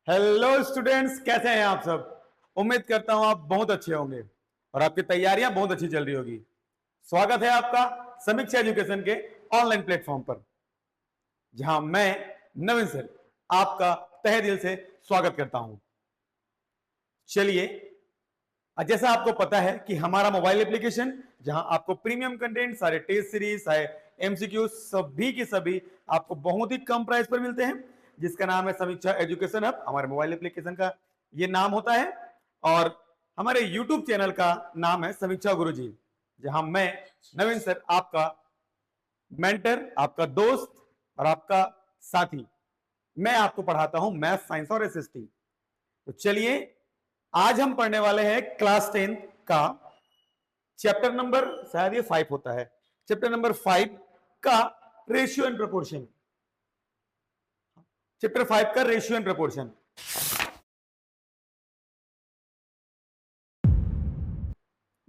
Hello students, कैसे हैं आप सब। उम्मीद करता हूं आप बहुत अच्छे होंगे और आपकी तैयारियां बहुत अच्छी चल रही होगी। स्वागत है आपका समीक्षा एजुकेशन के ऑनलाइन प्लेटफॉर्म पर, जहां मैं नवीन सर आपका तहे दिल से स्वागत करता हूं। चलिए, जैसा आपको पता है कि हमारा मोबाइल एप्लीकेशन, जहां आपको प्रीमियम कंटेंट, सारे टेस्ट सीरीज, सारे एमसीक्यू सभी के सभी आपको बहुत ही कम प्राइस पर मिलते हैं, जिसका नाम है समीक्षा एजुकेशन हब। हमारे मोबाइल एप्लीकेशन का ये नाम होता है और हमारे यूट्यूब चैनल का नाम है समीक्षा गुरुजी, जहां मैं नवीन सर आपका मेंटर, आपका दोस्त और आपका साथी, मैं आपको पढ़ाता हूं मैथ, साइंस और एसएसटी। तो चलिए, आज हम पढ़ने वाले हैं क्लास 10 का चैप्टर नंबर, शायद ये 5 होता है, चैप्टर नंबर 5 का रेशियो एंड प्रोपोर्शन। चैप्टर 5 का रेशियो एंड प्रोपोर्शन।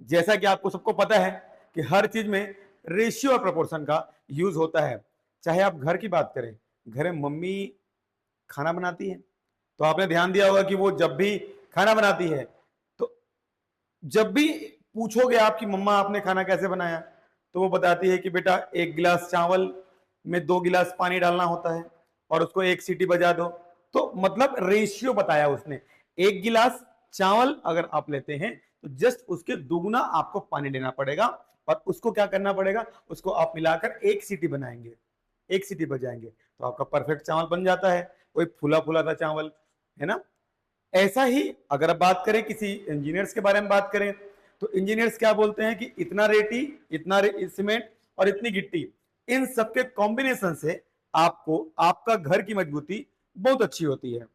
जैसा कि आपको सबको पता है कि हर चीज में रेशियो और प्रोपोर्शन का यूज होता है। चाहे आप घर की बात करें, घर में मम्मी खाना बनाती है तो आपने ध्यान दिया होगा कि वो जब भी खाना बनाती है तो जब भी पूछोगे आपकी मम्मा आपने खाना कैसे बनाया, तो वो बताती है कि बेटा 1 गिलास चावल में 2 गिलास पानी डालना होता है और उसको 1 सीटी बजा दो। तो मतलब रेशियो बताया उसने। 1 गिलास चावल अगर आप लेते हैं तो जस्ट उसके दुगुना आपको पानी देना पड़ेगा और उसको क्या करना पड़ेगा, उसको आप मिलाकर 1 सीटी बनाएंगे, 1 सीटी बजाएंगे तो आपका परफेक्ट चावल बन जाता है। कोई फूला फूला था चावल, है ना। ऐसा ही अगर आप बात करें किसी इंजीनियर्स के बारे में बात करें तो इंजीनियर्स क्या बोलते हैं कि इतना रेती, इतना सीमेंट और इतनी गिट्टी, इन सबके कॉम्बिनेशन से आपको आपका घर की मजबूती बहुत अच्छी होती है।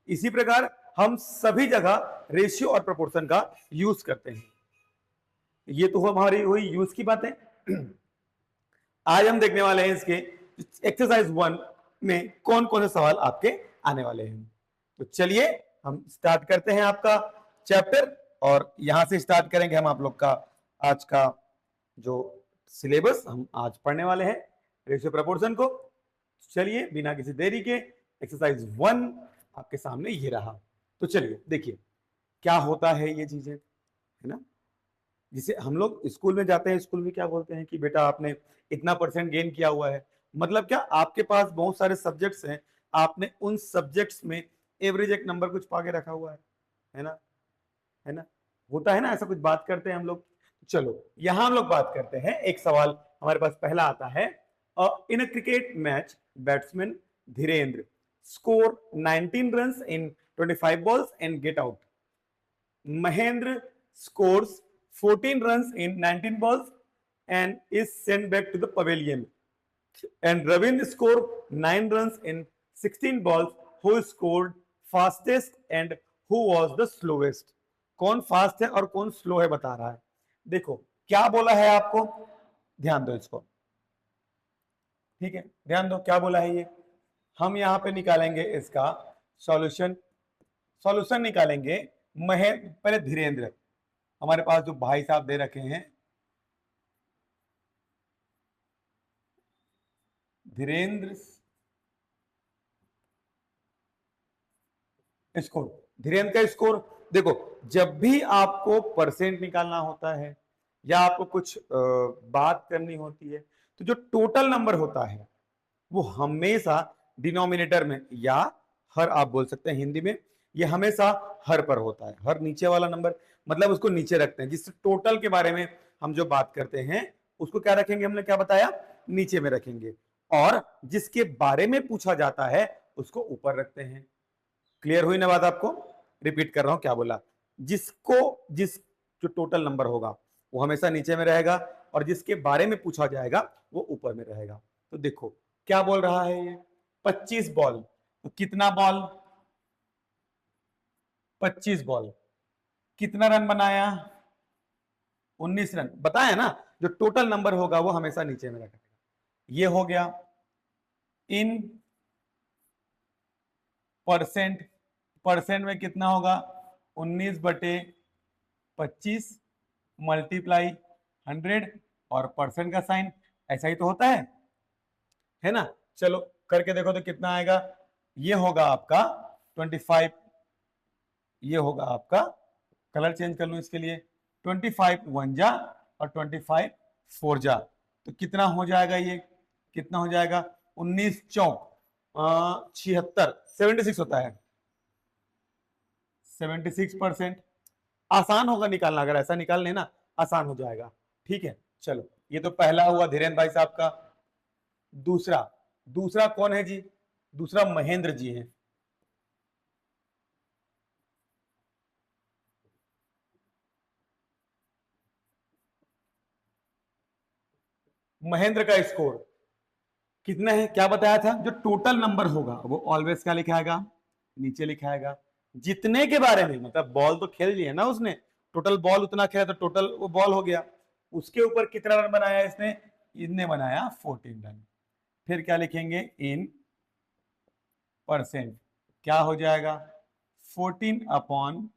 इसी प्रकार हम सभी जगह रेशियो और प्रोपोर्शन का यूज करते हैं। ये तो हमारी हुई यूज की बातें। आज हम देखने वाले हैं इसके एक्सरसाइज 1 में कौन कौन से सवाल आपके आने वाले हैं। तो चलिए हम स्टार्ट करते हैं आपका चैप्टर, और यहां से स्टार्ट करेंगे हम आप लोग का आज का जो सिलेबस हम आज पढ़ने वाले हैं रेशियो प्रोपोर्शन को। चलिए बिना किसी देरी के एक्सरसाइज 1 आपके सामने ये रहा। तो चलिए देखिए क्या होता है ये चीजें, है ना। जिसे हम लोग स्कूल में जाते हैं, स्कूल में क्या बोलते हैं कि बेटा आपने इतना परसेंट गेन किया हुआ है। मतलब क्या, आपके पास बहुत सारे सब्जेक्ट्स हैं, आपने उन सब्जेक्ट्स में एवरेज एक नंबर कुछ पाके रखा हुआ है ना, है ना। होता है ना, ऐसा कुछ बात करते हैं हम लोग। चलो यहां हम लोग बात करते हैं, एक सवाल हमारे पास पहला आता है। In a cricket match batsman Dhirendra score 19 run in 25 balls and get out. Mahendra scores 14 runs in 19 balls and is sent back to the pavilion. And Ravindra scored 9 runs in 16 balls. Who scored fastest and who was the slowest? कौन fast है और कौन slow है बता रहा है। देखो क्या बोला है आपको, ध्यान दो इसको, ठीक है, ध्यान दो क्या बोला है ये। हम यहां पे निकालेंगे इसका सॉल्यूशन। सॉल्यूशन निकालेंगे पहले धीरेन्द्र, हमारे पास जो भाई साहब दे रखे हैं धीरेन्द्र स्कोर, धीरेन्द्र का स्कोर। देखो जब भी आपको परसेंट निकालना होता है या आपको कुछ बात करनी होती है तो जो टोटल नंबर होता है वो हमेशा डिनोमिनेटर में, या हर आप बोल सकते हैं हिंदी में, ये हमेशा हर पर होता है। हर नीचे वाला नंबर मतलब उसको नीचे रखते हैं। जिस टोटल के बारे में हम जो बात करते हैं उसको क्या रखेंगे, हमने क्या बताया, नीचे में रखेंगे, और जिसके बारे में पूछा जाता है उसको ऊपर रखते हैं। क्लियर हुई ना बात आपको। रिपीट कर रहा हूं क्या बोला, जिस जो टोटल नंबर होगा वो हमेशा नीचे में रहेगा और जिसके बारे में पूछा जाएगा वो ऊपर में रहेगा। तो देखो क्या बोल रहा है ये, 25 बॉल, तो कितना बॉल, 25 बॉल, कितना रन बनाया, 19 रन बताया ना। जो टोटल नंबर होगा वो हमेशा नीचे में रखेगा। ये हो गया इन परसेंट, परसेंट में कितना होगा, 19/25 मल्टीप्लाई 100 और परसेंट का साइन, ऐसा ही तो होता है ना। चलो करके देखो तो कितना आएगा, ये होगा आपका 25, ये होगा आपका, कलर चेंज कर लूं इसके लिए, 25 1 जा और 25 4 जा, तो कितना हो जाएगा ये, कितना हो जाएगा, 19 चौक 76, 76 होता है, 76%। आसान होगा निकालना, अगर ऐसा निकाल लेना आसान हो जाएगा। ठीक है, चलो ये तो पहला हुआ धीरेन्द्र भाई साहब का। दूसरा, दूसरा कौन है जी, दूसरा महेंद्र जी हैं। महेंद्र का स्कोर कितना है, क्या बताया था, जो टोटल नंबर होगा वो ऑलवेज क्या लिखाएगा, नीचे लिखाएगा। जितने के बारे में, मतलब बॉल तो खेल लिया ना उसने, टोटल बॉल उतना खेला तो टोटल वो बॉल हो गया, उसके ऊपर कितना रन बनाया इसने, इसने बनाया 14 रन। फिर क्या लिखेंगे, इन परसेंट, क्या हो जाएगा, 14 अपॉन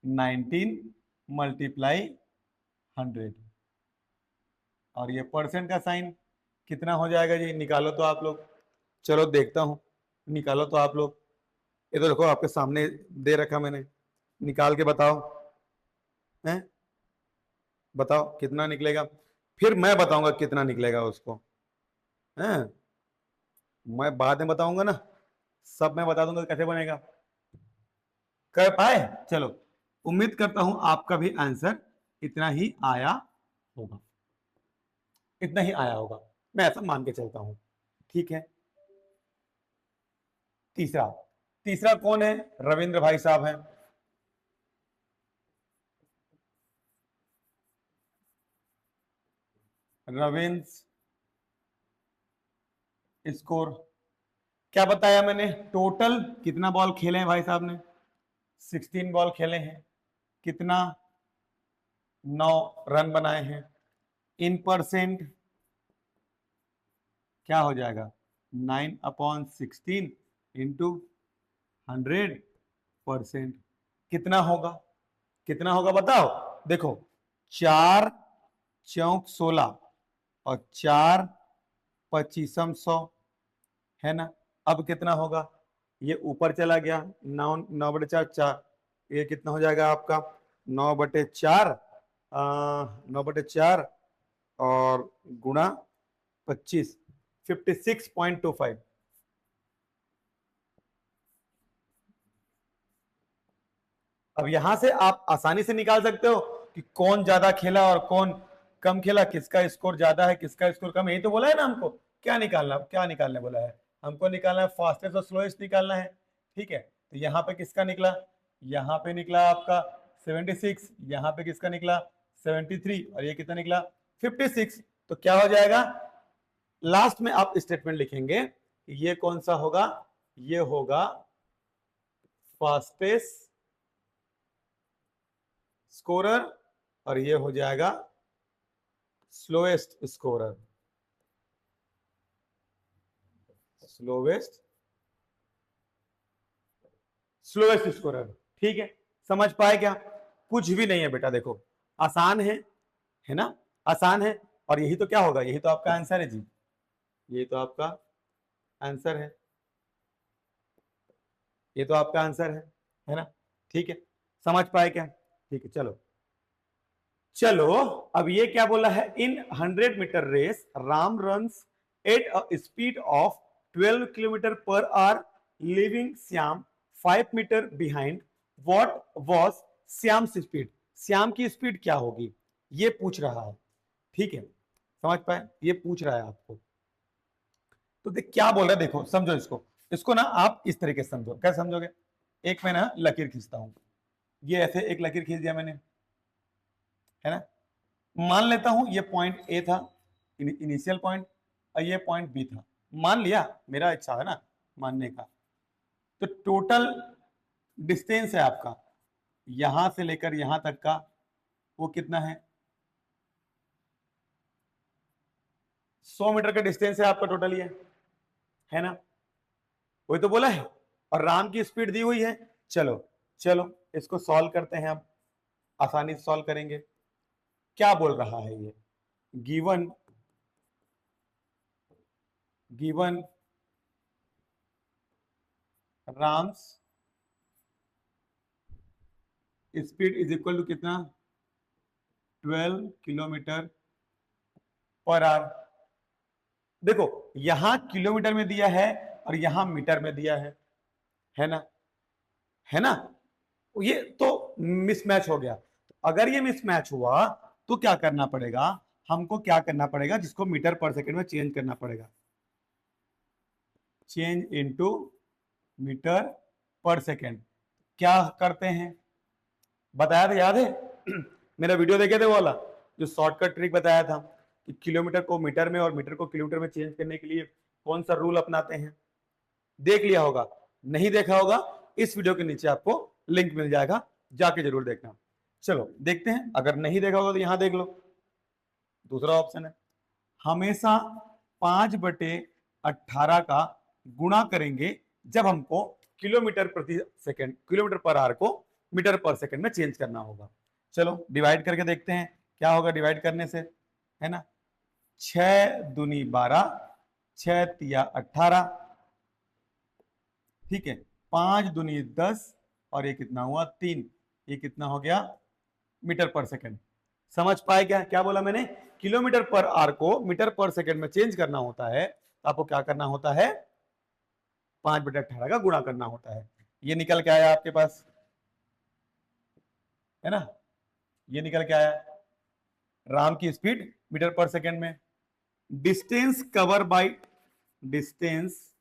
19 मल्टीप्लाई 100, और ये परसेंट का साइन कितना हो जाएगा जी, निकालो तो आप लोग, चलो देखता हूं, निकालो तो आप लोग, ये तो देखो आपके सामने दे रखा मैंने, निकाल के बताओ, हैं बताओ कितना निकलेगा, फिर मैं बताऊंगा कितना निकलेगा उसको, हैं मैं बाद में बताऊंगा ना, सब मैं बता दूंगा कैसे बनेगा, कर पाए, चलो उम्मीद करता हूं आपका भी आंसर इतना ही आया होगा, इतना ही आया होगा, मैं ऐसा मान के चलता हूं। ठीक है, तीसरा, तीसरा कौन है, रविंद्र भाई साहब हैं। रविंद्र स्कोर, क्या बताया मैंने, टोटल कितना बॉल खेले हैं भाई साहब ने, 16 बॉल खेले हैं, कितना, 9 रन बनाए हैं, इन परसेंट क्या हो जाएगा, 9/16 इंटू 100%, कितना होगा, कितना होगा बताओ, देखो 4 चौक 16 और 4 पच्चीसम 100 है ना, अब कितना होगा, ये ऊपर चला गया, 9/4, ये कितना हो जाएगा आपका, 9/4, 9/4 और गुणा 25, 56.25। अब यहां से आप आसानी से निकाल सकते हो कि कौन ज्यादा खेला और कौन कम खेला, किसका स्कोर ज्यादा है किसका स्कोर कम है, यही तो बोला है ना हमको, क्या निकालना, क्या निकालने बोला है हमको, निकालना है फास्टेस्ट और स्लोएस्ट निकालना है। ठीक है, तो यहाँ पे किसका निकला, यहाँ पे निकला आपका 76, यहाँ पे किसका निकला 73, और ये कितना निकला 56, तो क्या हो जाएगा, लास्ट में आप स्टेटमेंट लिखेंगे, ये कौन सा होगा, ये होगा फास्टेस्ट स्कोरर, और ये हो जाएगा slowest scorer, slowest slowest scorer. ठीक है, समझ पाए क्या, कुछ भी नहीं है बेटा, देखो आसान है ना, आसान है, और यही तो क्या होगा, यही तो आपका आंसर है जी, यही तो आपका आंसर है, ये तो आपका आंसर है ना। ठीक है, समझ पाए क्या, ठीक है, चलो चलो, अब ये क्या बोला है, in 100 metre race Ram runs at a speed of 12 kilometre per hour, leaving Shyam 5 metre behind, what was Shyam speed, Shyam की स्पीड क्या होगी, ये पूछ रहा है। ठीक है, समझ पाए, ये पूछ रहा है आपको, तो देख क्या बोल रहा है, देखो समझो इसको, इसको ना आप इस तरीके से समझो, कैसे समझोगे, एक मैं ना लकीर खींचता हूं, ये ऐसे एक लकीर खींच दिया मैंने, है ना, मान लेता हूं ये पॉइंट ए था, इनिशियल पॉइंट, और ये पॉइंट बी था, मान लिया, मेरा इच्छा है ना मानने का, तो टोटल डिस्टेंस है आपका यहां से लेकर यहां तक का, वो कितना है, 100 मीटर का डिस्टेंस है आपका टोटल, ये है ना, वही तो बोला है, और राम की स्पीड दी हुई है। चलो चलो इसको सॉल्व करते हैं, अब आसानी से सॉल्व करेंगे, क्या बोल रहा है ये, given given Ram's speed is equal to कितना, 12 किलोमीटर पर आवर। देखो यहां किलोमीटर में दिया है और यहां मीटर में दिया है ना, है ना, ये तो मिसमैच हो गया। अगर ये मिसमैच हुआ तो क्या करना पड़ेगा, हमको क्या करना पड़ेगा, जिसको मीटर पर सेकंड में चेंज करना पड़ेगा, चेंज इनटू मीटर पर सेकंड। क्या करते हैं, बताया था, याद है मेरा वीडियो देखे थे वो वाला, जो शॉर्टकट ट्रिक बताया था कि किलोमीटर को मीटर में और मीटर को किलोमीटर में चेंज करने के लिए कौन सा रूल अपनाते हैं। देख लिया होगा, नहीं देखा होगा इस वीडियो के नीचे आपको लिंक मिल जाएगा, जाके जरूर देखना। चलो देखते हैं, अगर नहीं देखा होगा तो यहां देख लो। दूसरा ऑप्शन है, हमेशा 5/18 का गुणा करेंगे जब हमको किलोमीटर प्रति सेकंड, किलोमीटर पर आवर को मीटर पर सेकंड में चेंज करना होगा। चलो डिवाइड करके देखते हैं क्या होगा डिवाइड करने से, है ना। 6 दूनी 12, 6 तिया 18, ठीक है, 5 दूनी 10 और ये कितना हुआ 3, ये कितना हो गया मीटर पर सेकंड। समझ पाए क्या, क्या बोला मैंने, किलोमीटर पर आवर को मीटर पर सेकंड में चेंज करना होता है तो आपको क्या करना होता है, 5/18 का गुणा करना होता है। ये निकल के आया आपके पास, है ना, ये निकल के आया राम की स्पीड मीटर पर सेकंड में। Distance cover by, distance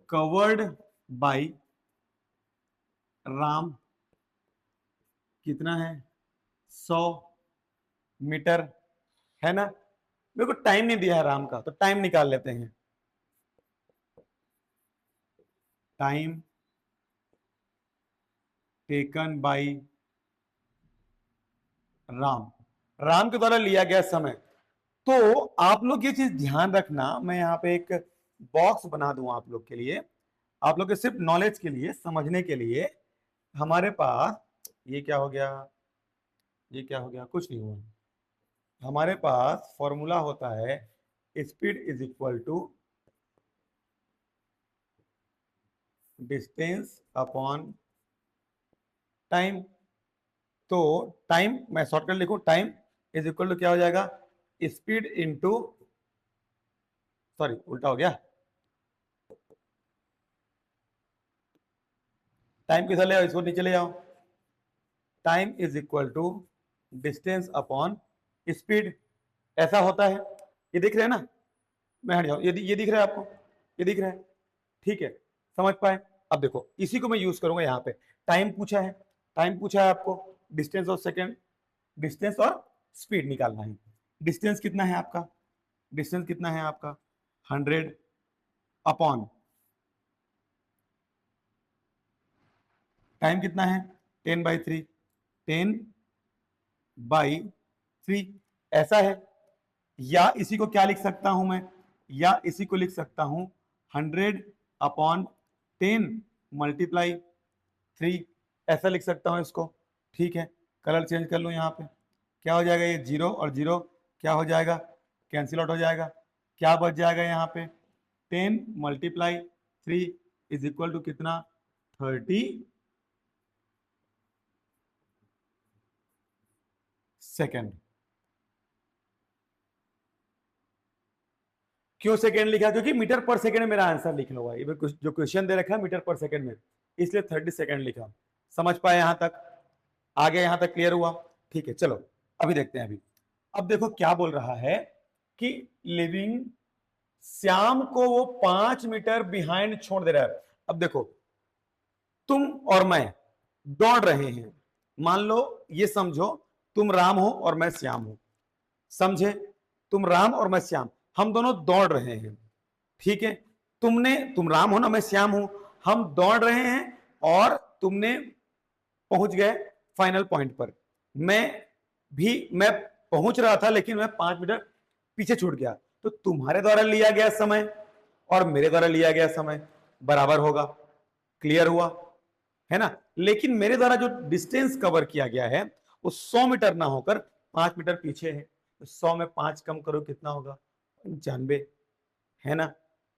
covered by Ram कितना है, 100 मीटर, है ना। मेरे को टाइम नहीं दिया है राम का, तो टाइम निकाल लेते हैं। Time taken by Ram, Ram के द्वारा लिया गया समय। तो आप लोग ये चीज ध्यान रखना, मैं यहाँ पे एक बॉक्स बना दूं आप लोग के लिए, आप लोग के सिर्फ नॉलेज के लिए, समझने के लिए। हमारे पास ये क्या हो गया, ये क्या हो गया, कुछ नहीं हुआ। हमारे पास फॉर्मूला होता है speed is equal to distance upon time. तो टाइम मैं शॉर्टकट लिखूं, टाइम इज इक्वल टू क्या हो जाएगा, स्पीड इंटू, सॉरी उल्टा हो गया, टाइम किधर ले आओ, इसको नीचे ले आओ। Time is equal to distance upon speed, ऐसा होता है। ये दिख रहा है ना, मैं हट जाऊं, ये दिख रहा है आपको, ये दिख रहा है, ठीक है, समझ पाए। अब देखो इसी को मैं यूज करूंगा यहाँ पे। टाइम पूछा है, टाइम पूछा है आपको, डिस्टेंस और सेकंड, डिस्टेंस और स्पीड निकालना है। डिस्टेंस कितना है आपका, डिस्टेंस कितना है आपका 100 अपॉन टाइम कितना है 10/3, 10/3 ऐसा है। या इसी को क्या लिख सकता हूं मैं, या इसी को लिख सकता हूं 100/10 मल्टीप्लाई 3, ऐसा लिख सकता हूं इसको, ठीक है। कलर चेंज कर लूं यहाँ पे, क्या हो जाएगा, ये 0 और 0 क्या हो जाएगा, कैंसिल आउट हो जाएगा। क्या बच जाएगा यहाँ पे, 10/3 इज इक्वल टू कितना 30 सेकेंड। क्यों सेकेंड लिखा, क्योंकि मीटर पर सेकेंड मेरा आंसर लिखना हुआ है, ये जो क्वेश्चन दे रखा है मीटर पर सेकेंड में, इसलिए 30 सेकेंड लिखा। समझ पाए यहां तक, आगे यहां तक क्लियर हुआ, ठीक है। चलो अभी देखते हैं, अभी अब देखो क्या बोल रहा है कि लिविंग श्याम को वो 5 मीटर बिहाइंड छोड़ दे रहा है। अब देखो तुम और मैं दौड़ रहे हैं, मान लो ये समझो तुम राम हो और मैं श्याम हूं, समझे, तुम राम और मैं श्याम, हम दोनों दौड़ रहे हैं, ठीक है। तुम राम हो ना, मैं श्याम हूं, हम दौड़ रहे हैं और तुमने पहुंच गए फाइनल पॉइंट पर। मैं पहुंच रहा था लेकिन मैं 5 मीटर पीछे छूट गया, तो तुम्हारे द्वारा लिया गया समय और मेरे द्वारा लिया गया समय बराबर होगा, क्लियर हुआ, है ना। लेकिन मेरे द्वारा जो डिस्टेंस कवर किया गया है वो 100 मीटर ना होकर 5 मीटर पीछे है, तो 100 में 5 कम करो कितना होगा 95, है ना,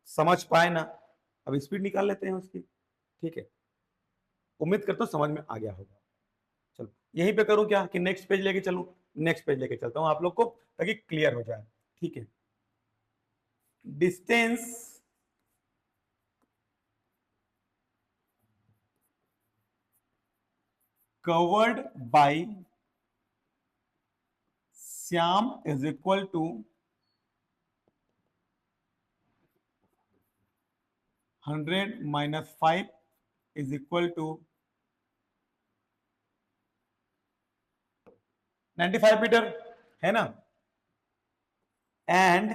समझ पाए ना। अब स्पीड निकाल लेते हैं उसकी, ठीक है। उम्मीद करता हूँ समझ में आ गया होगा। चलो यहीं पे करूँ क्या कि नेक्स्ट पेज लेके चलूं, नेक्स्ट पेज लेके चलता हूँ आप लोग को ताकि क्लियर हो जाए, ठीक है। Distance covered by Syam is equal to 100 minus 5 is equal to 95 metre, है ना। And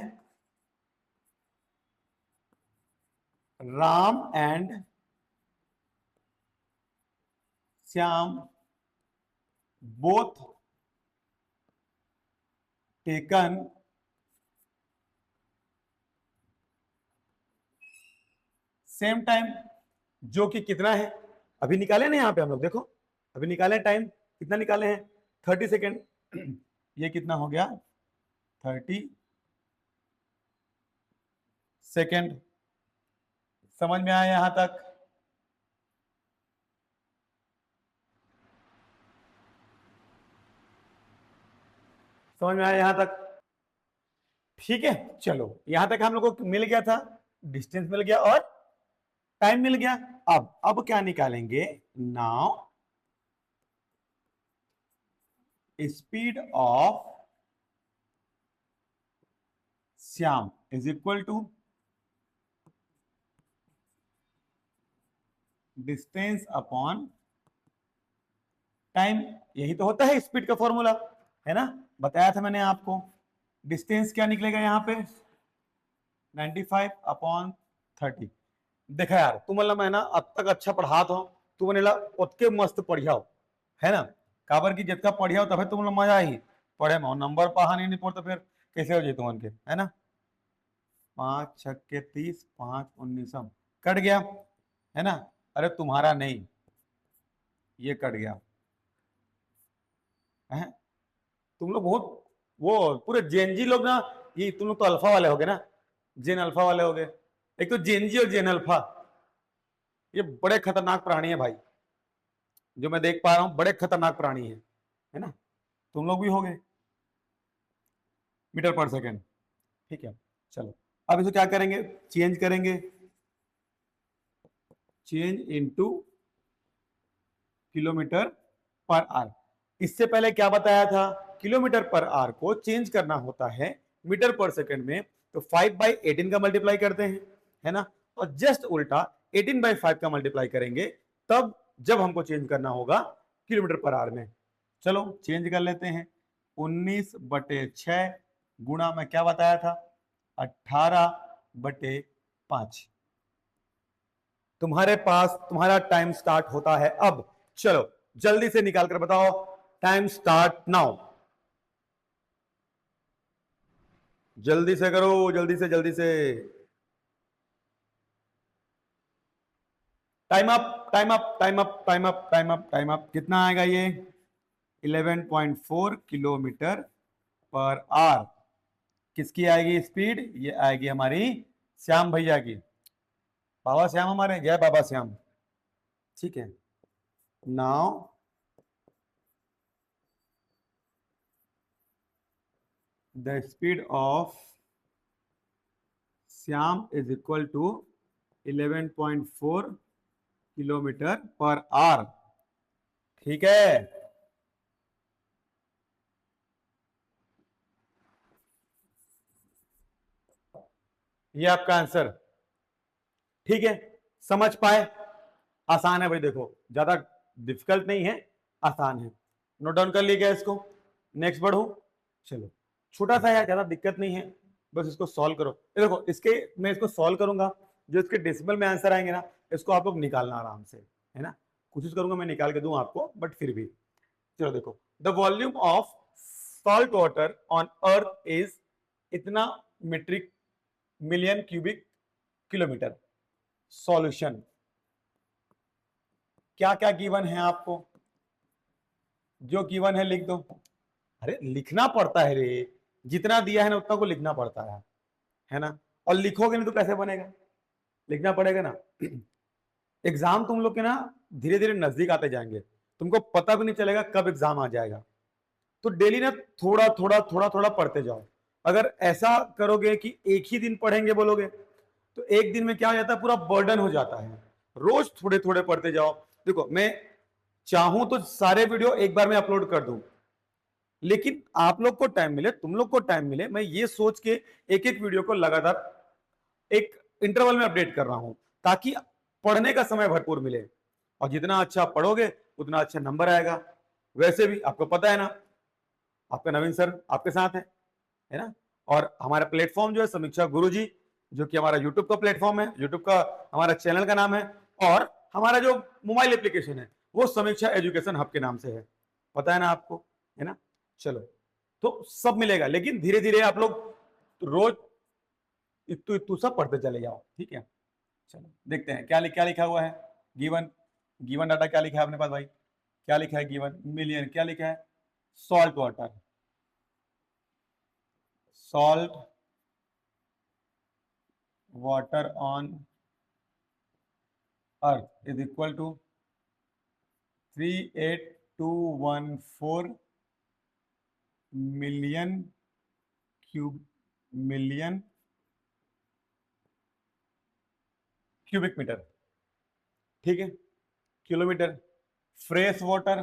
Ram and Shyam both taken same time, जो कि कितना है अभी निकाले ना यहां पे हम लोग, देखो अभी निकाले टाइम कितना निकाले हैं 30 सेकेंड। ये कितना हो गया 30 सेकेंड। समझ में आया यहां तक? समझ में आया यहां तक? ठीक है, चलो यहां तक हम लोग को मिल गया था, डिस्टेंस मिल गया और टाइम मिल गया। अब क्या निकालेंगे, now speed of Shyam is equal to distance upon time. यही तो होता है स्पीड का फॉर्मूला, है ना, बताया था मैंने आपको। डिस्टेंस क्या निकलेगा यहाँ पे 95 अपॉन 30। देखा यार तुम मैं ना अब तक अच्छा पढ़ा तो तुम ओतके मस्त पढ़ियाओ, है ना। काबर की जितना पढ़ियाओ तभी तुम लोग मजा आई पढ़े में, नंबर पढ़ा नहीं पढ़ तो फिर कैसे हो जाए तुम के, है ना। 5 छक्के 30, 5 19 कट गया, है ना। अरे तुम्हारा नहीं, ये कट गया है। तुम लोग बहुत वो पूरे जेनजी लोग ना, ये तुम लोग तो अल्फा वाले हो गए ना, जेन अल्फा वाले हो गए। एक तो जेनजी और जेन अल्फा, ये बड़े खतरनाक प्राणी है भाई, जो मैं देख पा रहा हूं बड़े खतरनाक प्राणी है ना। तुम लोग भी हो गए मीटर पर सेकेंड, ठीक है। चलो अब इसे क्या करेंगे, चेंज करेंगे, change into kilometre per our. इससे पहले क्या बताया था, किलोमीटर पर आवर को चेंज करना होता है मीटर पर सेकंड में, तो 5/18 का मल्टीप्लाई करते हैं, है ना। और जस्ट उल्टा 18/5 का मल्टीप्लाई करेंगे तब जब हमको चेंज करना होगा किलोमीटर पर आवर में। चलो चेंज कर लेते हैं, 19/6 गुणा में क्या बताया था 18/5। तुम्हारे पास तुम्हारा टाइम स्टार्ट होता है अब। चलो जल्दी से निकाल कर बताओ, टाइम स्टार्ट नाउ, जल्दी से करो, जल्दी से जल्दी से। Time up time up time up time up time up time up. कितना आएगा ये 11.4 किलोमीटर पर आवर। किसकी आएगी स्पीड, ये आएगी हमारी श्याम भैया की, बाबा श्याम हमारे, जय बाबा श्याम, ठीक है। Now the speed of Shyam is equal to 11.4 kilometre per hour, ठीक है। ये आपका आंसर, ठीक है। समझ पाए, आसान है भाई, देखो ज्यादा डिफिकल्ट नहीं है, आसान है। नोट डाउन कर लिया इसको, नेक्स्ट बढ़ो। चलो छोटा सा है, ज्यादा दिक्कत नहीं है, बस इसको सॉल्व करो। देखो इसके मैं इसको सॉल्व करूंगा, जो इसके डेसिमल में आंसर आएंगे ना, इसको आप लोग निकालना आराम से, है ना। कोशिश करूंगा मैं निकाल के दूं आपको, बट फिर भी चलो देखो, the volume of salt water on earth is इतना metric million cubic kilometre. Solution क्या क्या गिवन है आपको, जो गिवन है लिख दो। अरे लिखना पड़ता है रे, जितना दिया है ना उतना को लिखना पड़ता है ना। और लिखोगे नहीं तो कैसे बनेगा, लिखना पड़ेगा ना। एग्जाम तुम लोग के ना धीरे धीरे नजदीक आते जाएंगे, तुमको पता भी नहीं चलेगा कब एग्जाम आ जाएगा। तो डेली ना थोड़ा थोड़ा थोड़ा थोड़ा पढ़ते जाओ। अगर ऐसा करोगे कि एक ही दिन पढ़ेंगे बोलोगे, तो एक दिन में क्या हो जाता है, पूरा बर्डन हो जाता है। रोज थोड़े थोड़े पढ़ते जाओ। देखो मैं चाहूं तो सारे वीडियो एक बार में अपलोड कर दूं, लेकिन आप लोग को टाइम मिले, तुम लोग को टाइम मिले, मैं ये सोच के एक एक वीडियो को लगातार एक इंटरवल में अपडेट कर रहा हूं, ताकि पढ़ने का समय भरपूर मिले। और जितना अच्छा पढ़ोगे उतना अच्छा नंबर आएगा। वैसे भी आपको पता है ना, आपका नवीन सर आपके साथ है ना। और हमारा प्लेटफॉर्म जो है समीक्षा गुरुजी, जो कि हमारा यूट्यूब का प्लेटफॉर्म है, यूट्यूब का हमारा चैनल का नाम है, और हमारा जो मोबाइल एप्लीकेशन है वो समीक्षा एजुकेशन हब के नाम से है, पता है ना आपको, है ना। चलो, तो सब मिलेगा, लेकिन धीरे धीरे आप लोग रोज इतू इतू सब पढ़ते चले जाओ, ठीक है। चलो देखते हैं क्या लिखा हुआ है। गिवन गिवन डाटा क्या लिखा है अपने पास भाई, क्या लिखा है गिवन मिलियन, क्या लिखा है, salt water, salt water on earth is equal to 38214 million cubic metre, ठीक है, kilometre. Fresh water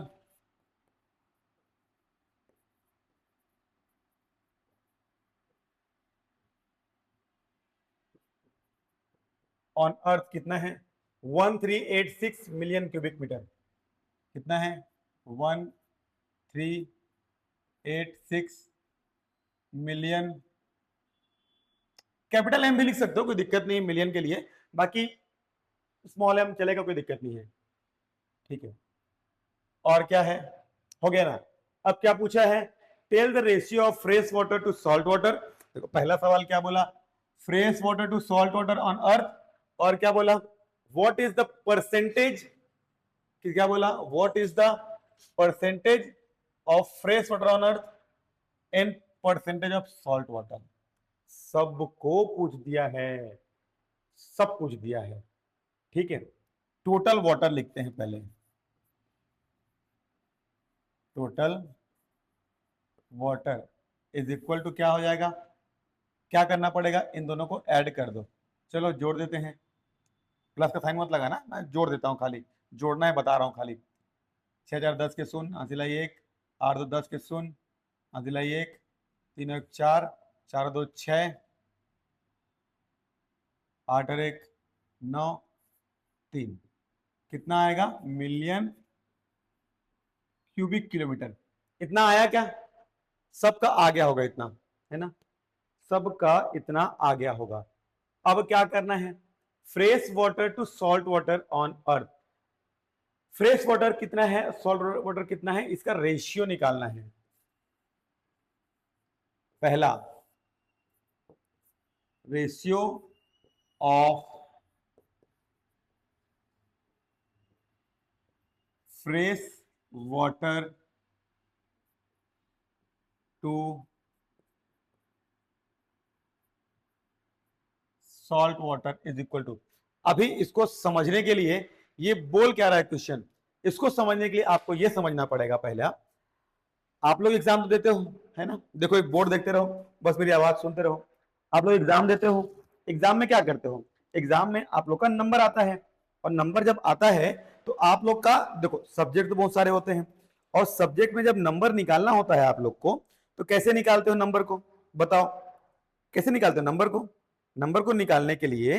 on earth कितना है, 1386 मिलियन क्यूबिक मीटर। कितना है, 1386 मिलियन। कैपिटल एम भी लिख सकते हो, कोई दिक्कत नहीं है मिलियन के लिए, बाकी स्मॉल एम चलेगा, कोई दिक्कत नहीं है, ठीक है। और क्या है, हो गया ना। अब क्या पूछा है, tell the ratio of fresh water to salt water. देखो पहला सवाल क्या बोला, fresh water to salt water on earth, और क्या बोला, व्हाट इज द परसेंटेज, क्या बोला, what is the percentage of fresh water on earth and percentage of salt water. सबको पूछ दिया है, सब पूछ दिया है, ठीक है। टोटल वाटर लिखते हैं पहले, total water is equal to क्या हो जाएगा, क्या करना पड़ेगा, इन दोनों को ऐड कर दो। चलो जोड़ देते हैं, प्लस का साइन मत लगाना, मैं जोड़ देता हूं, खाली जोड़ना है बता रहा हूं खाली। 6010 के शून्य, हासिलाई 1, 8210 के शून्य, हासिलाई 1, 3 1 4, 4 2 6, 8 और 1 9, 3, कितना आएगा, मिलियन क्यूबिक किलोमीटर। इतना आया क्या, सबका आ गया होगा इतना, है ना, सबका इतना आ गया होगा। अब क्या करना है, fresh water to salt water on earth. Fresh water कितना है, सॉल्ट वाटर कितना है, इसका रेशियो निकालना है। पहला, ratio of fresh water to salt water is equal to. अभी इसको समझने के लिए, ये बोल क्या रहा है क्वेश्चन, इसको समझने के लिए आपको ये समझना पड़ेगा। पहले आप लोग एग्जाम तो देते हो, है ना, देखो एक बोर्ड देखते रहो, बस मेरी आवाज सुनते रहो। आप लोग एग्जाम देते हो, एग्जाम में क्या करते हो, एग्जाम में आप लोग का नंबर आता है, और नंबर जब आता है तो आप लोग का, देखो सब्जेक्ट तो बहुत सारे होते हैं, और सब्जेक्ट में जब नंबर निकालना होता है आप लोग को, तो कैसे निकालते हो नंबर को, बताओ कैसे निकालते हो नंबर को। नंबर को निकालने के लिए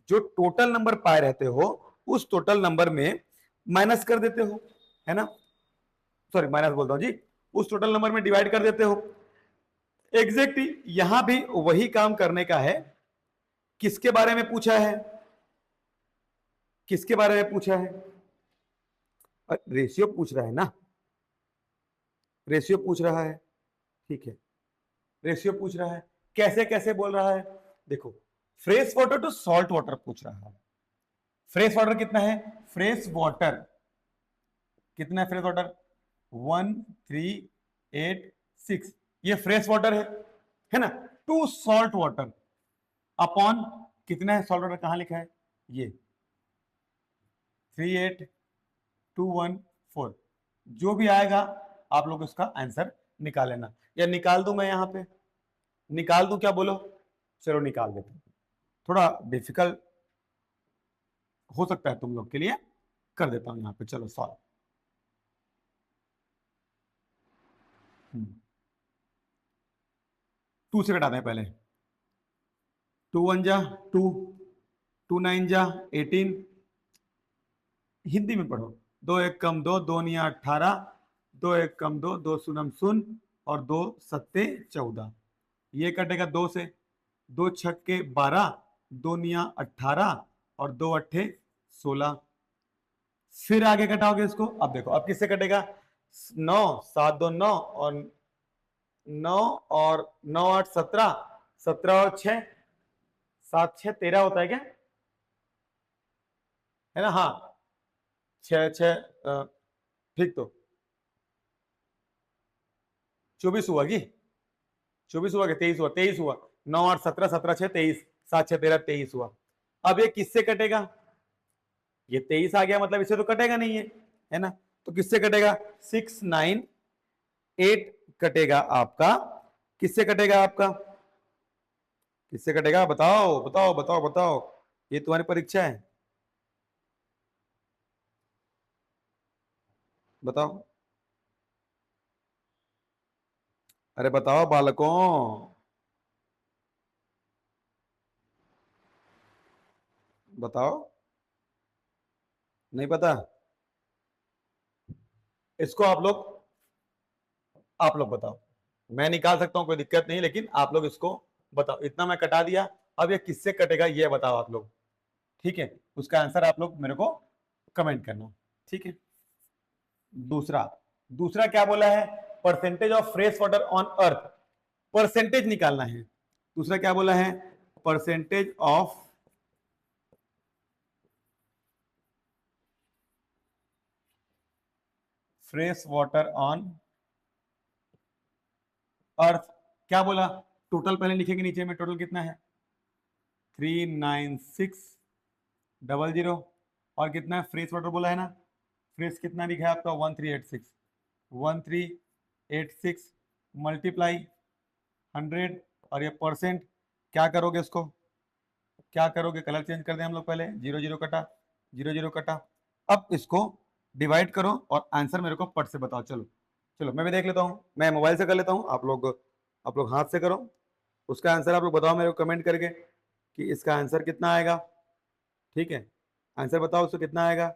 जो टोटल नंबर पाए रहते हो, उस टोटल नंबर में माइनस कर देते हो, है ना, सॉरी माइनस बोलता हूं जी, उस टोटल नंबर में डिवाइड कर देते हो। एग्जैक्टली यहां भी वही काम करने का है। किसके बारे में पूछा है, किसके बारे में पूछा है, रेशियो पूछ रहा है ना, रेशियो पूछ रहा है, ठीक है, रेशियो पूछ रहा है। कैसे कैसे बोल रहा है, देखो fresh water to salt water पूछ रहा है। फ्रेश वाटर कितना है, फ्रेश वाटर कितना है, फ्रेश वाटर 1386, ये फ्रेश वाटर है ना। टू सॉल्ट वाटर, अपॉन कितना है, सॉल्व कहां लिखा है, ये 38214, जो भी आएगा आप लोग उसका आंसर निकाल लेना, या निकाल दूं मैं यहां पे, निकाल दूं क्या बोलो, चलो निकाल देते हैं, थोड़ा डिफिकल्ट हो सकता है तुम लोग के लिए, कर देता हूं यहां पे, चलो सॉल्व। 2 से घटाते हैं पहले, 2 1 जा 2, 2 9 जा 18, हिंदी में पढ़ो, 2 1 कम 2, 2 9 18, 2 1 कम 2, 2 शून्य शून्य, और 2 सत्ते 14, ये कटेगा 2 से, 2 छक्के 12, 2 निया 18, और 2 अट्ठे 16, फिर आगे कटाओगे इसको, अब देखो अब किससे कटेगा, 9 7 2 9, और 9 और 9 8 17, 17 और 6 7 6 13 होता है क्या, है ना, हाँ 6 6 ठीक, तो 24 हुआ कि 24 हुआ कि 23 हुआ, 23 हुआ, 9 8 17, 17 6 23, 7 6 13 23 हुआ। अब ये किससे कटेगा, ये 23 आ गया, मतलब इससे तो कटेगा नहीं है ना, तो किससे कटेगा, 6 9 8 कटेगा आपका, किससे कटेगा आपका, किससे कटेगा, बताओ बताओ बताओ बताओ, ये तुम्हारी परीक्षा है, बताओ, अरे बताओ बालकों, बताओ, नहीं पता, इसको आप लोग बताओ, मैं निकाल सकता हूं कोई दिक्कत नहीं, लेकिन आप लोग इसको बताओ, इतना मैं कटा दिया, अब ये किससे कटेगा ये बताओ आप लोग, ठीक है, उसका आंसर आप लोग मेरे को कमेंट करना, ठीक है। दूसरा, दूसरा क्या बोला है, percentage of fresh water on earth, percentage निकालना है, दूसरा क्या बोला है, percentage of fresh water on अर्थ, क्या बोला, टोटल पहले लिखेंगे नीचे में, टोटल कितना है 39600, और कितना है फ्रेश वाटर बोला है ना, फ्रेश कितना लिखा है आपका 1386, 1386 मल्टीप्लाई 100, और ये परसेंट, क्या करोगे इसको, क्या करोगे, कलर चेंज कर दें हम लोग, पहले 0 0 कटा, 0 0 कटा, अब इसको डिवाइड करो और आंसर मेरे को पट से बताओ, चलो चलो मैं भी देख लेता हूँ, मैं मोबाइल से कर लेता हूँ, आप लोग हाथ से करो, उसका आंसर आप लोग बताओ मेरे को कमेंट करके कि इसका आंसर कितना आएगा, ठीक है, आंसर बताओ उसको कितना आएगा,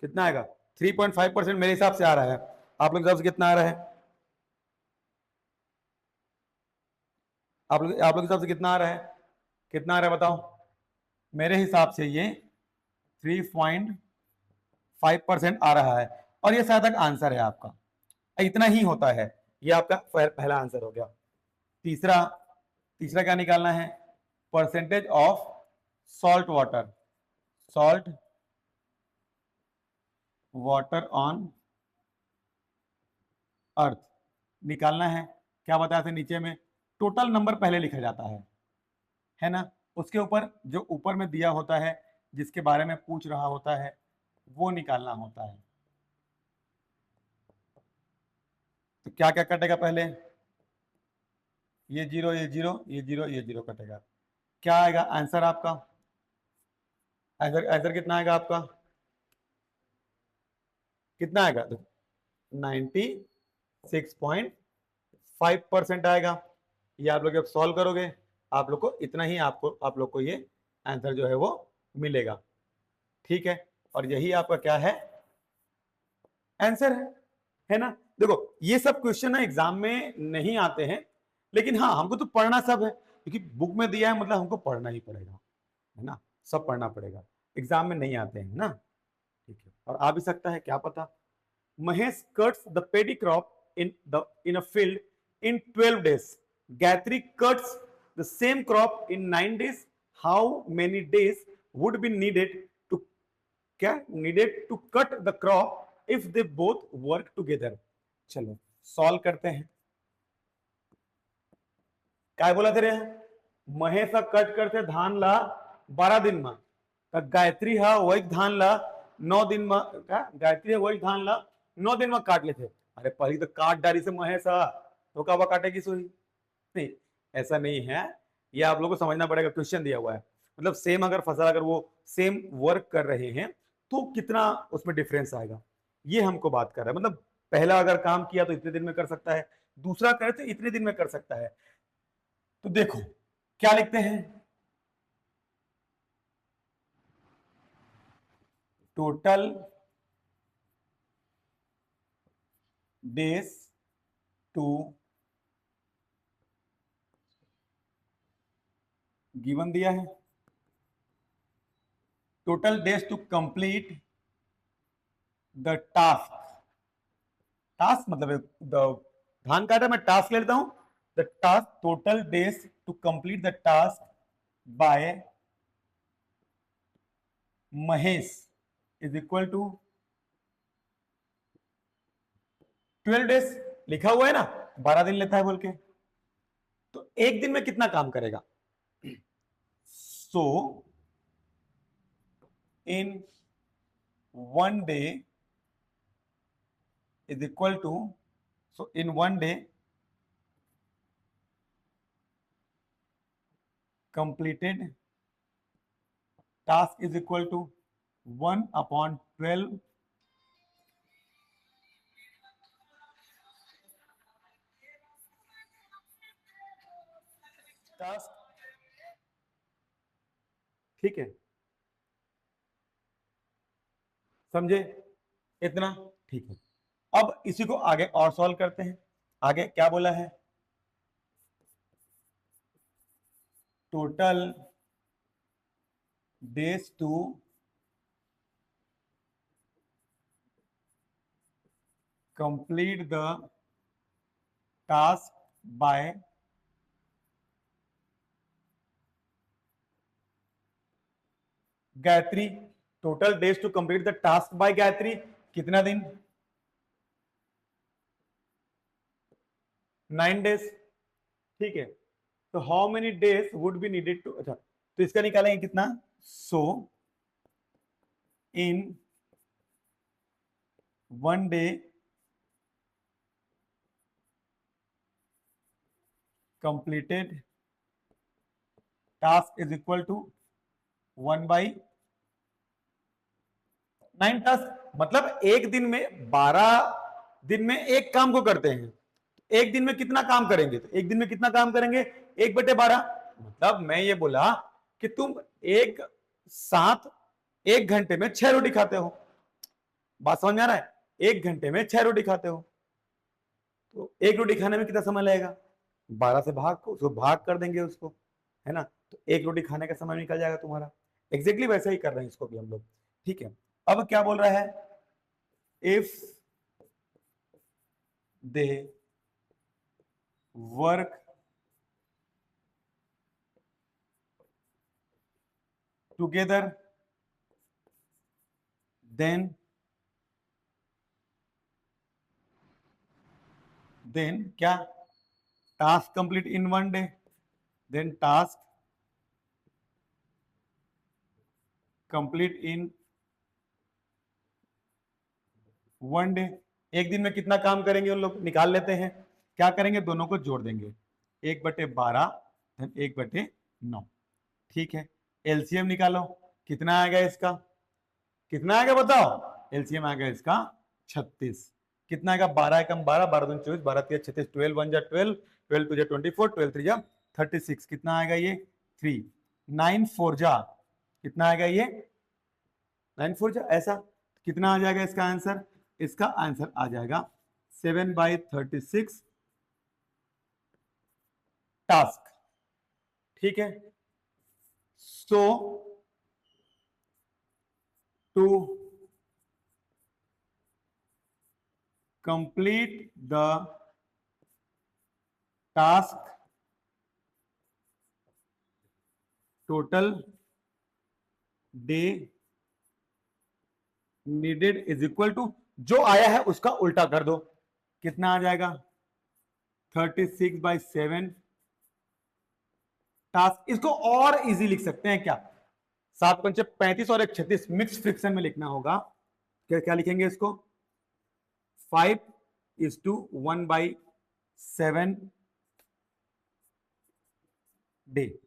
कितना आएगा, 3.5% मेरे हिसाब से आ रहा है, आप लोग हिसाब से कितना आ रहा है, आप लोग हिसाब से कितना आ रहा है, कितना आ रहा है बताओ, मेरे हिसाब से ये 3.5% आ रहा है, और ये शायद तक आंसर है आपका, इतना ही होता है, ये आपका पहला आंसर हो गया। तीसरा, तीसरा क्या निकालना है, percentage of salt water, salt water on अर्थ निकालना है, क्या बताया था नीचे में, टोटल नंबर पहले लिखा जाता है ना, उसके ऊपर जो ऊपर में दिया होता है, जिसके बारे में पूछ रहा होता है, वो निकालना होता है, तो क्या क्या कटेगा पहले, ये जीरो ये जीरो ये जीरो ये जीरो कटेगा, क्या आएगा आंसर आपका, आंसर आंसर कितना आएगा आपका, कितना आएगा, 96.5% आएगा, ये आप लोग जब सॉल्व करोगे आप लोग को इतना ही आप लोग को ये आंसर जो है वो मिलेगा, ठीक है, और यही आपका क्या है, आंसर है ना। देखो ये सब क्वेश्चन ना एग्जाम में नहीं आते हैं, लेकिन हाँ हमको तो पढ़ना सब है, क्योंकि बुक में दिया है मतलब हमको पढ़ना ही पड़ेगा, है ना, सब पढ़ना पड़ेगा, एग्जाम में नहीं आते हैं ना, ठीक है, और आ भी सकता है क्या पता। Mahesh cuts the pedi crop in a field in 12 days. Gayatri cuts the same crop in 9 days. How many days would be needed to क्या needed to cut the crop if they both work together? चलो solve करते हैं, काय बोला थे रे Mahesh cut करते धान ला 12 दिन में गायत्री हा वही धान ला 9 दिन में गायत्री वही धान ला 9 दिन में काट लेते। अरे पहले तो काट डाली से महेश तो कब काटेगी सोई नहीं, ऐसा नहीं है। ये आप लोगों को समझना पड़ेगा, क्वेश्चन दिया हुआ है मतलब सेम अगर फसल अगर वो सेम वर्क कर रहे हैं तो कितना उसमें डिफरेंस आएगा, ये हमको बात कर रहा है। मतलब पहला अगर काम किया तो इतने दिन में कर सकता है, दूसरा करे तो इतने दिन में कर सकता है। तो देखो क्या लिखते हैं, टोटल डेज टू गिवन दिया है, total days to complete the task, task मतलब धान काटा मैं टास्क ले लेता हूं, the task total days to complete the task by Mahesh is equal to 12 days लिखा हुआ है ना, 12 दिन लेता है बोल के, तो एक दिन में कितना काम करेगा। सो in 1 day is equal to, so in 1 day completed task is equal to 1/12 task, ठीक है समझे इतना, ठीक है। अब इसी को आगे और सॉल्व करते हैं, आगे क्या बोला है, total days to complete the task by Gayatri, total days to complete the task by Gayatri कितना दिन, 9 डेज, ठीक है। तो how many days would be needed to, अच्छा तो इसका निकालेंगे कितना, so in 1 day completed task is equal to 1/9 task, मतलब एक दिन में 12 दिन में एक काम को करते हैं, एक दिन में कितना काम करेंगे, तो एक दिन में कितना काम करेंगे 1/12, मतलब मैं ये बोला कि तुम एक साथ 1 घंटे में 6 रोटी खाते हो, बात समझ में आ रहा है, 1 घंटे में 6 रोटी खाते हो, तो 1 रोटी खाने में कितना समय लगेगा, 12 से भाग को उसको भाग कर देंगे उसको, है ना, तो 1 रोटी खाने का समय निकल जाएगा तुम्हारा। एग्जैक्टली वैसा ही कर रहे हैं इसको भी हम लोग, ठीक है। अब क्या बोल रहा है, if they work together then क्या, task complete in 1 day, then task complete in 1 day, एक दिन में कितना काम करेंगे उन लोग निकाल लेते हैं, क्या करेंगे दोनों को जोड़ देंगे, 1/12 देन 1/9, ठीक है। एलसीएम निकालो, कितना आएगा इसका, कितना आएगा बताओ, एलसीएम आएगा इसका 36, कितना आएगा 12 एकम 12, 12 दूनी 24, 12 3 36, 12 1 जा 12, 12 2 जा 24, 12 3 जा 36, कितना आएगा ये 3, 9 4 जा कितना आएगा ये 9 4 जा, ऐसा कितना आ जाएगा इसका आंसर, इसका आंसर आ जाएगा 7/36 टास्क, ठीक है। सो to complete the task total day needed is equal to, जो आया है उसका उल्टा कर दो, कितना आ जाएगा 36/7 टास्क, इसको और इजी लिख सकते हैं क्या, 7 पंचे 35 और 1 36 मिक्स फ्रिक्शन में लिखना होगा। क्या क्या लिखेंगे इसको, 5:1/7 डे।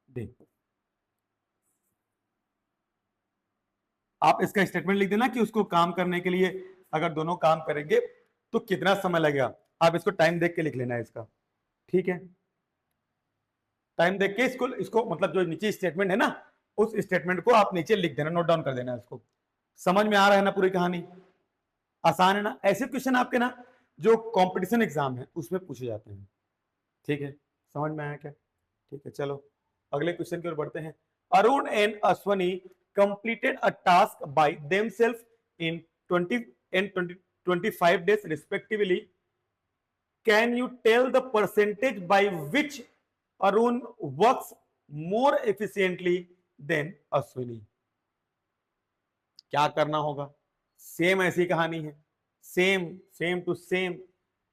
डे आप इसका स्टेटमेंट लिख देना कि उसको काम करने के लिए अगर दोनों काम करेंगे तो कितना समय लगेगा, आप इसको टाइम देख के लिख लेना है इसका, ठीक है। टाइम देख के इसको इसको मतलब जो नीचे स्टेटमेंट है ना, उस स्टेटमेंट को आप नीचे लिख देना, नोट डाउन कर देना इसको। समझ में आ रहा है ना पूरी कहानी, आसान है ना। ऐसे क्वेश्चन आपके ना जो कंपटीशन एग्जाम है उसमें पूछे जाते हैं, ठीक है। समझ में आया क्या, ठीक है। चलो अगले क्वेश्चन की ओर बढ़ते हैं। Arun and Ashwani completed a task by themselves in 20 and 25 days respectively. Can you tell the percentage by which Arun works more efficiently than Ashwini? क्या करना होगा, सेम ऐसी कहानी है, same to same.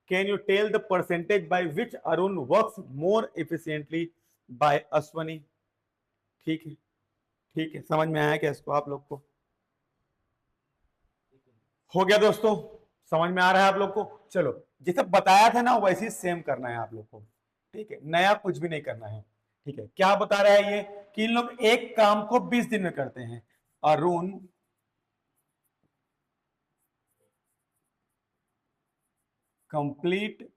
Can you tell the percentage by which Arun works more efficiently by Ashwani, ठीक है। ठीक है, समझ में आया क्या इसको आप लोग को, हो गया दोस्तों, समझ में आ रहा है आप लोग को। चलो जैसे बताया था ना वैसे ही सेम करना है आप लोग को, ठीक है, नया कुछ भी नहीं करना है, ठीक है। क्या बता रहा है ये कि इन लोग एक काम को 20 दिन में करते हैं। अरुण कंप्लीट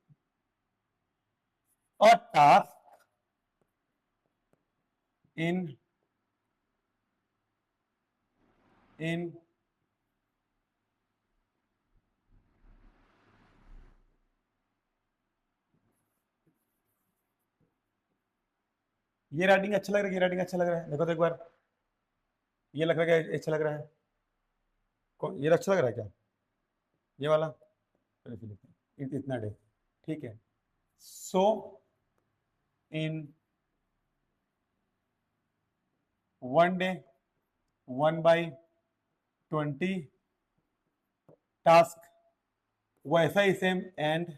अ टास्क इन 'ये राइटिंग अच्छा लग रहा है, ये राइटिंग अच्छा लग रहा है, देखो तो एक बार, ये लग रहा है अच्छा लग रहा है, कौन ये अच्छा लग रहा है क्या, ये वाला, इतना डे, ठीक है। सो इन 1 डे 1/20 टास्क, वैसा ही same and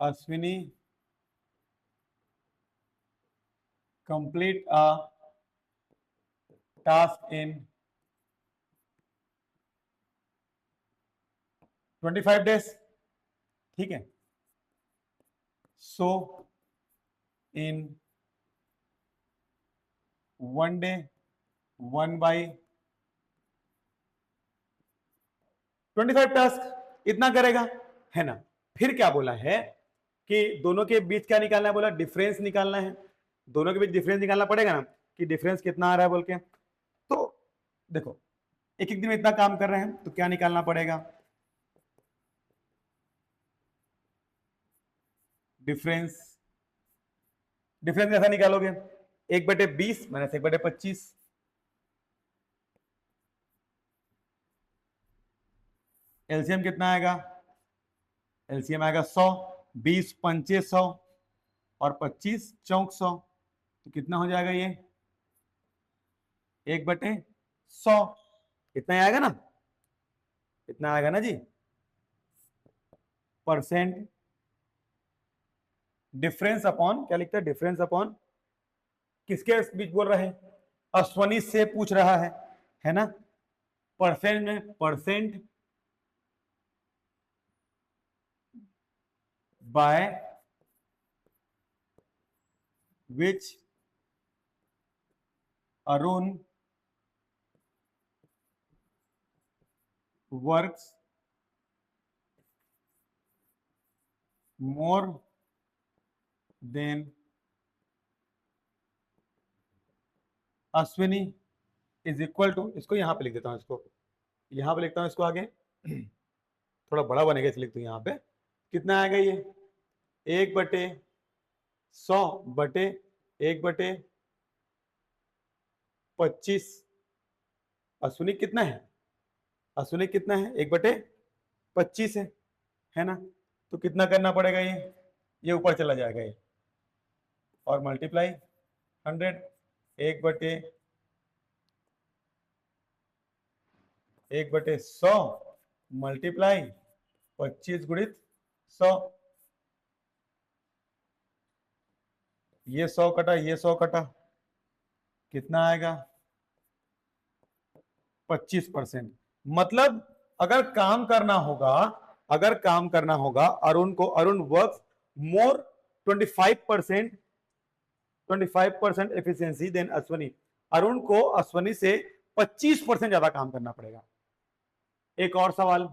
Ashwini complete a task in 25 days, ठीक है। सो इन 1 डे 1/25 टास्क इतना करेगा, है ना। फिर क्या बोला है कि दोनों के बीच क्या निकालना है, बोला डिफरेंस निकालना है, दोनों के बीच डिफरेंस निकालना पड़ेगा ना कि डिफरेंस कितना आ रहा है बोल के। तो देखो एक एक दिन में इतना काम कर रहे हैं तो क्या निकालना पड़ेगा, डिफरेंस। डिफरेंस कैसा निकालोगे, 1/20 माइनस 1/25, एलसीएम कितना आएगा, एलसीएम आएगा 100, 20 पंचे 100 और 25 चौक 100, तो कितना हो जाएगा ये 1/100, इतना ही आएगा ना, इतना आएगा ना जी। परसेंट डिफरेंस अपॉन क्या लिखता है, डिफरेंस अपॉन किसके बीच बोल रहा है, अश्वनी से पूछ रहा है ना। परसेंट में percent by which Arun works more than Ashwini is equal to, इसको यहां पे लिख देता हूं, इसको यहां पे लिखता हूं, इसको आगे थोड़ा बड़ा बनेगा इसलिए लिख दूं यहां पे। कितना आएगा ये 1/100/1/25, अश्विनी कितना है, अश्विनी कितना है 1/25 है ना। तो कितना करना पड़ेगा, ये ऊपर चला जाएगा ये, और मल्टीप्लाई 100 1/, 1/100 मल्टीप्लाई 25 गुणित 100, ये 100 कटा, ये 100 कटा, कितना आएगा 25%। मतलब अगर काम करना होगा, अरुण को, Arun work more 25% efficiency than Ashwani, Arun को अश्वनी से 25% ज्यादा काम करना पड़ेगा। एक और सवाल,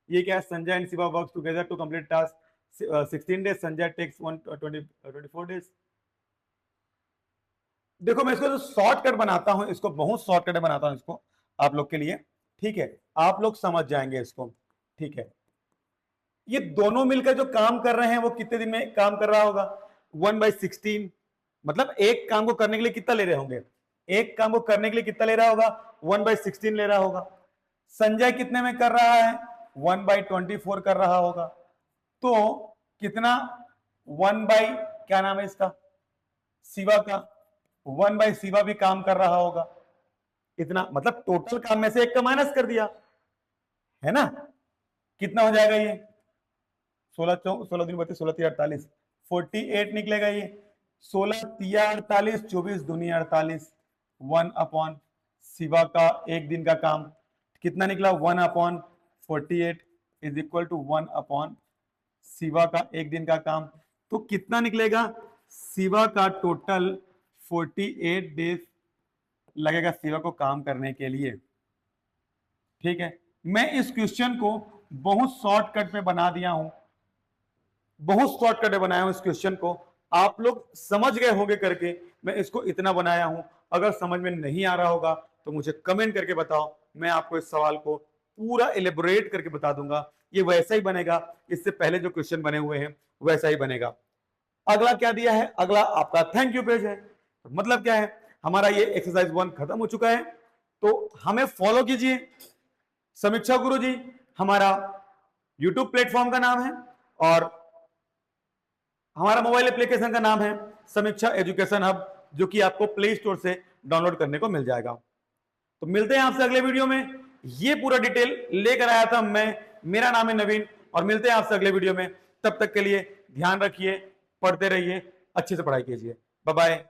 ये क्या है, Sanjay and Shiva work together to complete task 16 days, Sanjay takes 24 days। देखो मैं इसको शॉर्टकट बनाता हूं, इसको बहुत शॉर्टकट बनाता हूं इसको आप लोग के लिए, ठीक है, आप लोग समझ जाएंगे इसको, ठीक है। ये दोनों मिलकर जो काम कर रहे हैं वो कितने दिन में काम कर रहा होगा, 1/16, मतलब एक काम को करने के लिए कितना ले रहे होंगे, एक काम को करने के लिए कितना ले रहा होगा, 1/16 ले रहा होगा। संजय कितने में कर रहा है, 1/24 कर रहा होगा, तो कितना क्या नाम है इसका, शिवा का, 1/शिवा भी काम कर रहा होगा इतना, मतलब टोटल काम में से एक का माइनस कर दिया, है ना। कितना हो जाएगा ये, 16 दिन 32, 16 3 48, 48 निकलेगा ये, 16 3 48, 24 दूनी 48, 1/शिवा का एक दिन का काम कितना निकला, 1/48 इज इक्वल टू 1/शिवा का एक दिन का काम, तो कितना निकलेगा, शिवा का टोटल 48 डेज लगेगा शिवा को काम करने के लिए, ठीक है। मैं इस क्वेश्चन को बहुत शॉर्टकट में बना दिया हूं, बहुत शॉर्टकट में बनाया हूं इस क्वेश्चन को, आप लोग समझ गए होंगे करके मैं इसको इतना बनाया हूं। अगर समझ में नहीं आ रहा होगा तो मुझे कमेंट करके बताओ, मैं आपको इस सवाल को पूरा एलेबोरेट करके बता दूंगा। ये वैसा ही बनेगा, इससे पहले जो क्वेश्चन बने हुए हैं वैसा ही बनेगा। अगला क्या दिया है, अगला आपका थैंक यू पेज है, तो मतलब क्या है, हमारा ये एक्सरसाइज 1 खत्म हो चुका है, तो हमें फॉलो कीजिए, समीक्षा गुरु जी हमारा यूट्यूब प्लेटफॉर्म का नाम है और हमारा मोबाइल एप्लीकेशन का नाम है समीक्षा एजुकेशन हब, जो कि आपको प्ले स्टोर से डाउनलोड करने को मिल जाएगा। तो मिलते हैं आपसे अगले वीडियो में, ये पूरा डिटेल लेकर आया था मैं, मेरा नाम है नवीन, और मिलते हैं आपसे अगले वीडियो में। तब तक के लिए ध्यान रखिए, पढ़ते रहिए, अच्छे से पढ़ाई कीजिए, बाय बाय।